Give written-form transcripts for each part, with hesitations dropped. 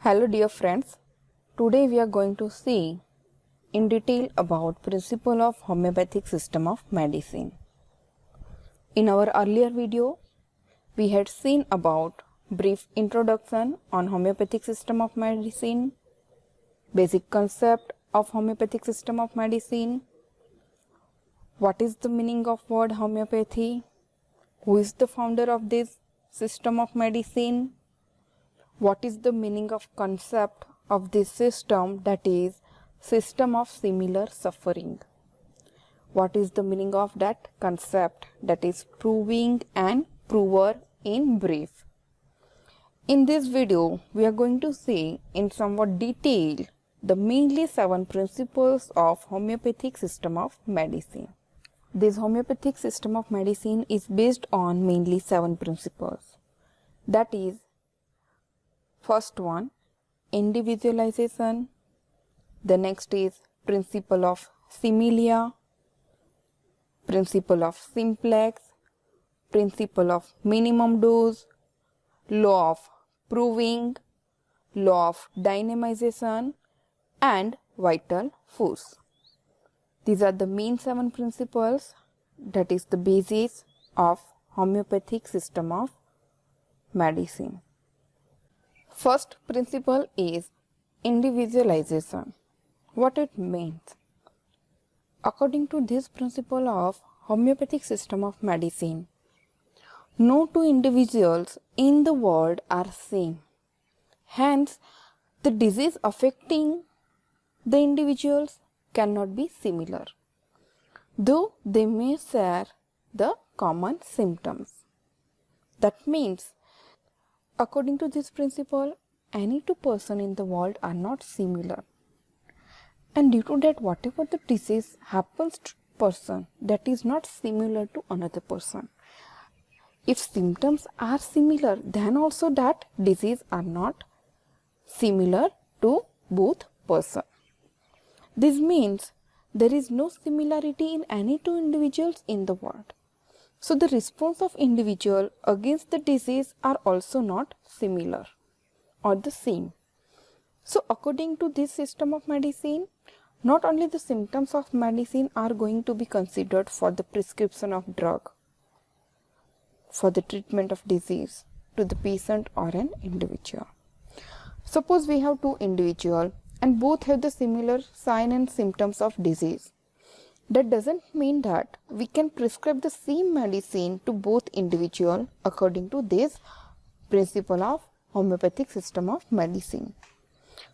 Hello dear friends, today we are going to see in detail about principle of homeopathic system of medicine. In our earlier video, we had seen about brief introduction on homeopathic system of medicine, basic concept of homeopathic system of medicine, what is the meaning of word homeopathy, who is the founder of this system of medicine, what is the meaning of concept of this system, that is system of similar suffering. What is the meaning of that concept, that is proving and prover in brief. In this video, we are going to see in somewhat detail the mainly 7 principles of homeopathic system of medicine. This homeopathic system of medicine is based on mainly 7 principles. That is, first one, individualization. The next is principle of similia, principle of simplex, principle of minimum dose, law of proving, law of dynamization, and vital force. These are the main 7 principles, that is the basis of homeopathic system of medicine. First principle is individualization. What it means? According to this principle of homeopathic system of medicine, no two individuals in the world are same. Hence, the disease affecting the individuals cannot be similar, though they may share the common symptoms. That means, according to this principle, any two persons in the world are not similar. And due to that, whatever the disease happens to person, that is not similar to another person. If symptoms are similar, then also that disease are not similar to both persons. This means there is no similarity in any two individuals in the world. So the response of individual against the disease are also not similar or the same. So according to this system of medicine, not only the symptoms of medicine are going to be considered for the prescription of drug, for the treatment of disease to the patient or an individual. Suppose we have two individuals and both have the similar sign and symptoms of disease. That doesn't mean that we can prescribe the same medicine to both individuals according to this principle of homeopathic system of medicine.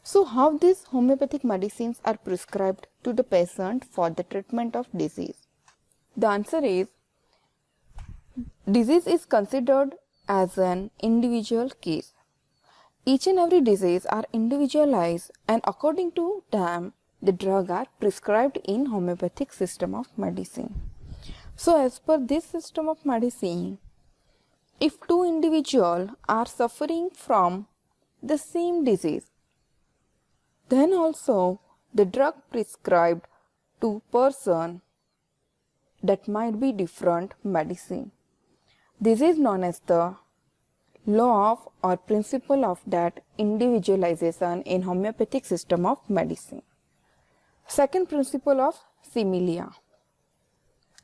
So how these homeopathic medicines are prescribed to the patient for the treatment of disease? The answer is, disease is considered as an individual case. Each and every disease are individualized, and according to them, the drugs are prescribed in homeopathic system of medicine. So as per this system of medicine, if two individuals are suffering from the same disease, then also the drug prescribed to person that might be different medicine. This is known as the law of or principle of that individualization in homeopathic system of medicine. Second principle of similia,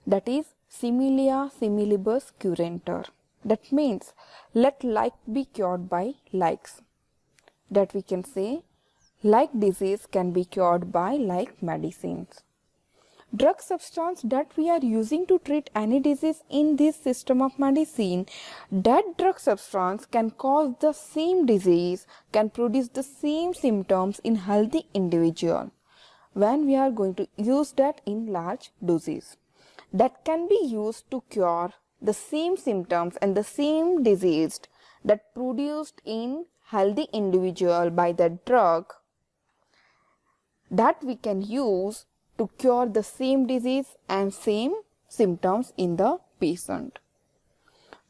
that is similia similibus curantur. That means let like be cured by likes. That we can say like disease can be cured by like medicines. Drug substance that we are using to treat any disease in this system of medicine, that drug substance can cause the same disease, can produce the same symptoms in healthy individual when we are going to use that in large doses. That can be used to cure the same symptoms and the same disease that produced in healthy individual by that drug, that we can use to cure the same disease and same symptoms in the patient.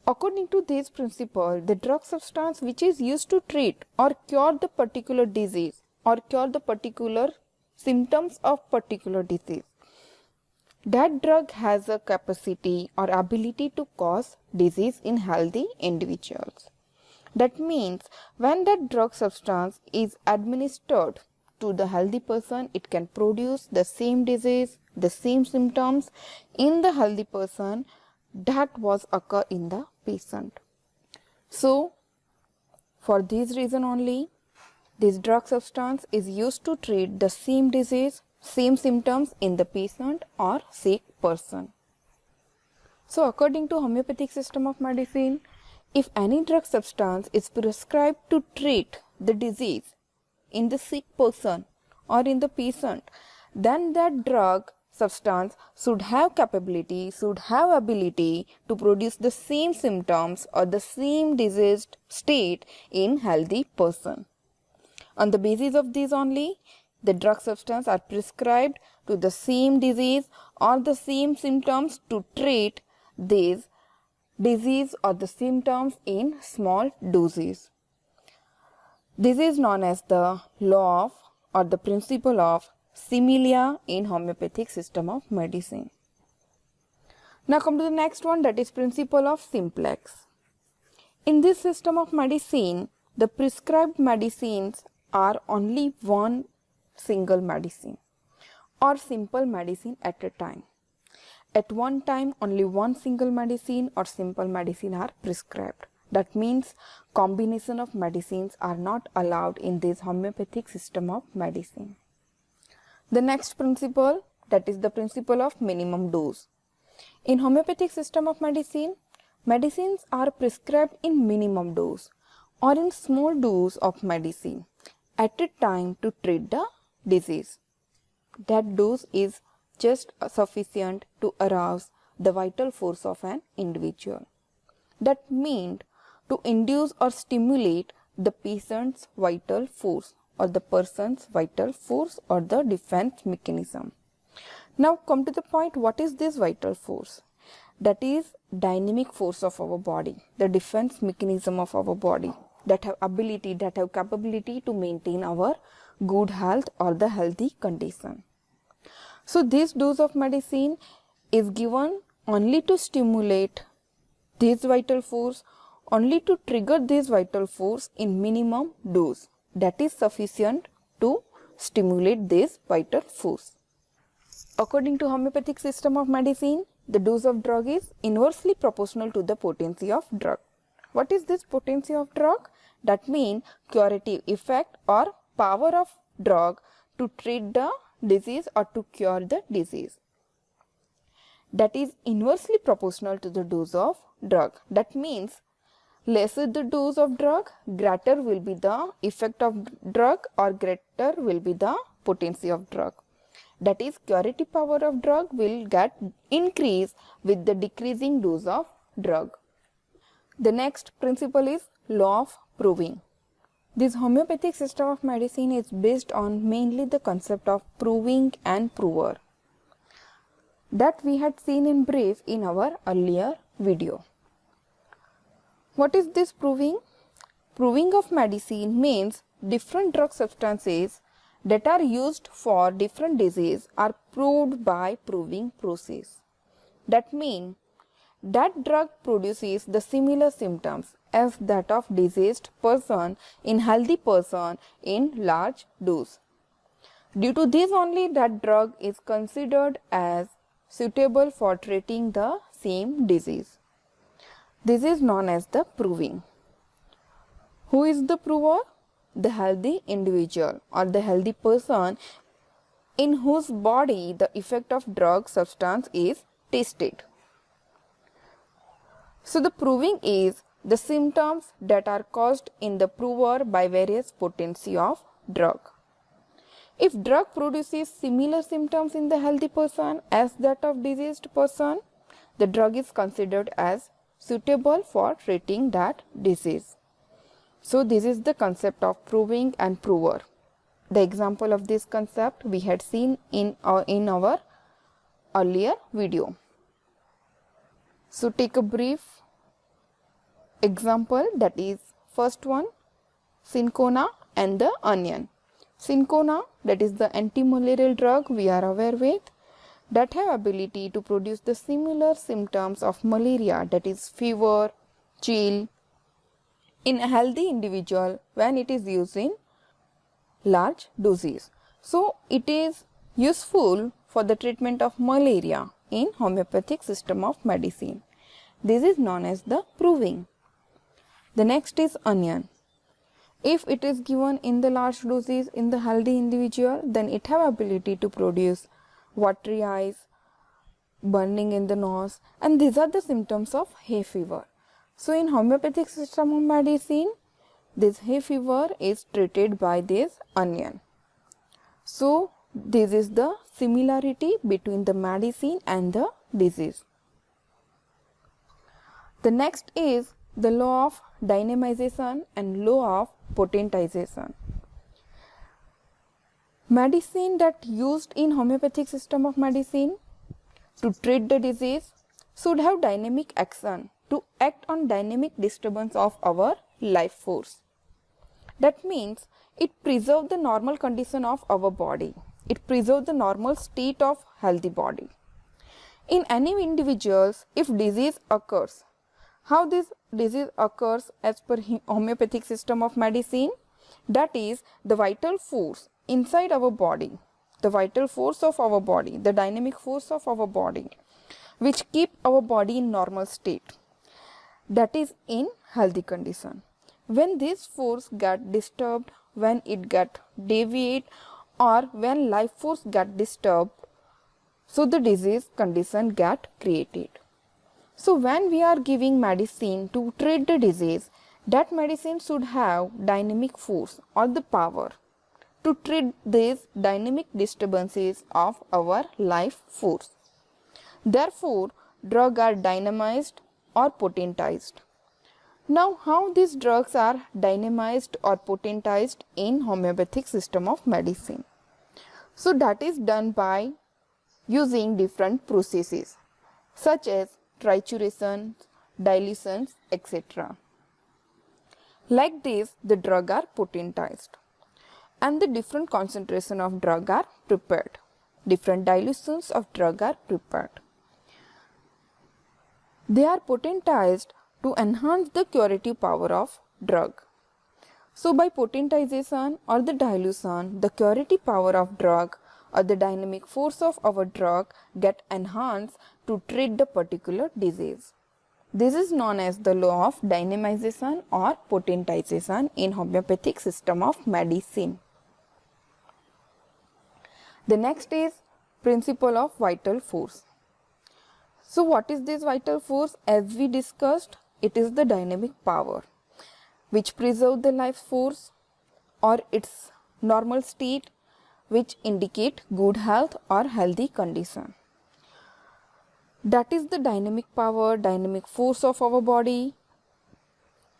According to this principle, the drug substance which is used to treat or cure the particular disease or cure the particular symptoms of particular disease, that drug has a capacity or ability to cause disease in healthy individuals. That means when that drug substance is administered to the healthy person, it can produce the same disease, the same symptoms in the healthy person that was occur in the patient. So, for this reason only, this drug substance is used to treat the same disease, same symptoms in the patient or sick person. So, according to homeopathic system of medicine, if any drug substance is prescribed to treat the disease in the sick person or in the patient, then that drug substance should have capability, should have ability to produce the same symptoms or the same diseased state in healthy person. On the basis of these only, the drug substance are prescribed to the same disease or the same symptoms to treat these disease or the symptoms in small doses. This is known as the law of or the principle of similia in homeopathic system of medicine. Now come to the next one, that is principle of simplex. In this system of medicine, the prescribed medicines are only one single medicine or simple medicine at a time. At one time, only one single medicine or simple medicine are prescribed. That means combination of medicines are not allowed in this homeopathic system of medicine. The next principle, that is the principle of minimum dose. In homeopathic system of medicine, medicines are prescribed in minimum dose or in small dose of medicine at a time to treat the disease. That dose is just sufficient to arouse the vital force of an individual. That means to induce or stimulate the patient's vital force or the person's vital force or the defense mechanism. Now come to the point, what is this vital force? That is dynamic force of our body, the defense mechanism of our body that have ability, that have capability to maintain our good health or the healthy condition. So this dose of medicine is given only to stimulate this vital force, only to trigger this vital force in minimum dose that is sufficient to stimulate this vital force. According to homeopathic system of medicine, the dose of drug is inversely proportional to the potency of drug. What is this potency of drug? That means curative effect or power of drug to treat the disease or to cure the disease. That is inversely proportional to the dose of drug. That means lesser the dose of drug, greater will be the effect of drug or greater will be the potency of drug. That is curative power of drug will get increase with the decreasing dose of drug. The next principle is law of proving. This homeopathic system of medicine is based on mainly the concept of proving and prover that we had seen in brief in our earlier video. What is this proving? Proving of medicine means different drug substances that are used for different disease are proved by proving process. That means that drug produces the similar symptoms as that of diseased person in healthy person in large dose. Due to this only that drug is considered as suitable for treating the same disease. This is known as the proving. Who is the prover? The healthy individual or the healthy person in whose body the effect of drug substance is tested. So the proving is the symptoms that are caused in the prover by various potency of drug. If drug produces similar symptoms in the healthy person as that of diseased person, the drug is considered as suitable for treating that disease. So this is the concept of proving and prover. The example of this concept we had seen in our earlier video. So take a brief example, that is first one, cinchona and the onion. Cinchona, that is the anti-malarial drug we are aware with, that have ability to produce the similar symptoms of malaria, that is fever, chill, in a healthy individual when it is used in large doses. So it is useful for the treatment of malaria in homeopathic system of medicine. This is known as the proving. The next is onion. If it is given in the large doses in the healthy individual, then it have ability to produce watery eyes, burning in the nose, and these are the symptoms of hay fever. So in homeopathic system of medicine, this hay fever is treated by this onion. So this is the similarity between the medicine and the disease. The next is the law of dynamization and law of potentization. Medicine that used in homeopathic system of medicine to treat the disease should have dynamic action to act on dynamic disturbance of our life force. That means it preserves the normal condition of our body. It preserves the normal state of healthy body. In any individuals, if disease occurs, how this disease occurs as per homeopathic system of medicine? That is the vital force inside our body, the vital force of our body, the dynamic force of our body, which keep our body in normal state, that is in healthy condition. When this force get disturbed, when it get deviate, or when life force get disturbed, so the disease condition get created. So when we are giving medicine to treat the disease, that medicine should have dynamic force or the power to treat these dynamic disturbances of our life force. Therefore, drugs are dynamized or potentized. Now, how these drugs are dynamized or potentized in homeopathic system of medicine? So that is done by using different processes such as trituration, dilutions, etc. Like this, the drugs are potentized and the different concentration of drug are prepared. Different dilutions of drug are prepared. They are potentized to enhance the curative power of drug. So by potentization or the dilution, the curative power of drug or the dynamic force of our drug get enhanced to treat the particular disease. This is known as the law of dynamization or potentization in homeopathic system of medicine. The next is principle of vital force. So what is this vital force? As we discussed, it is the dynamic power which preserves the life force or its normal state, which indicate good health or healthy condition. That is the dynamic power, dynamic force of our body.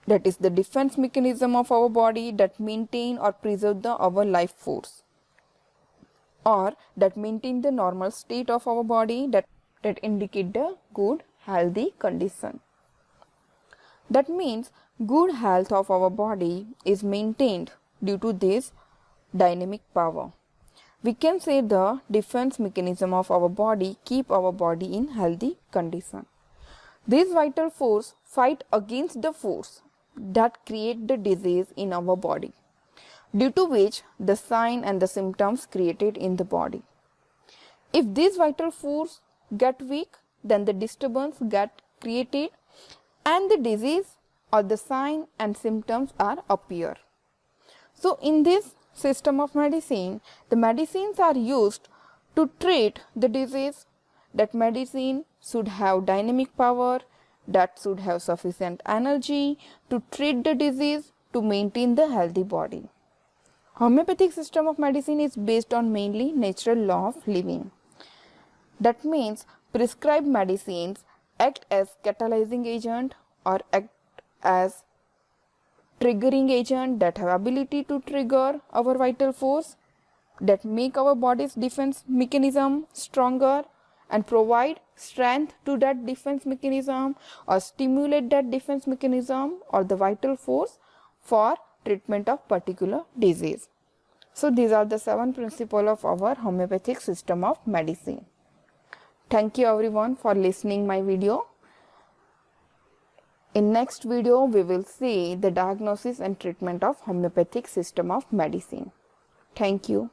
That is the defense mechanism of our body that maintain or preserve our life force, or that maintain the normal state of our body, that indicate the good healthy condition. That means good health of our body is maintained due to this dynamic power. We can say the defense mechanism of our body keep our body in healthy condition. This vital force fight against the force that create the disease in our body, due to which the sign and the symptoms created in the body. If this vital force get weak, then the disturbance get created and the disease or the sign and symptoms are appear. So in this system of medicine, the medicines are used to treat the disease. That medicine should have dynamic power, that should have sufficient energy to treat the disease, to maintain the healthy body. Homeopathic system of medicine is based on mainly natural law of living. That means prescribed medicines act as catalyzing agent or act as triggering agent that have ability to trigger our vital force, that make our body's defense mechanism stronger and provide strength to that defense mechanism or stimulate that defense mechanism or the vital force for treatment of particular disease. So these are the 7 principles of our homeopathic system of medicine. Thank you everyone for listening my video. In next video, we will see the diagnosis and treatment of homeopathic system of medicine. Thank you.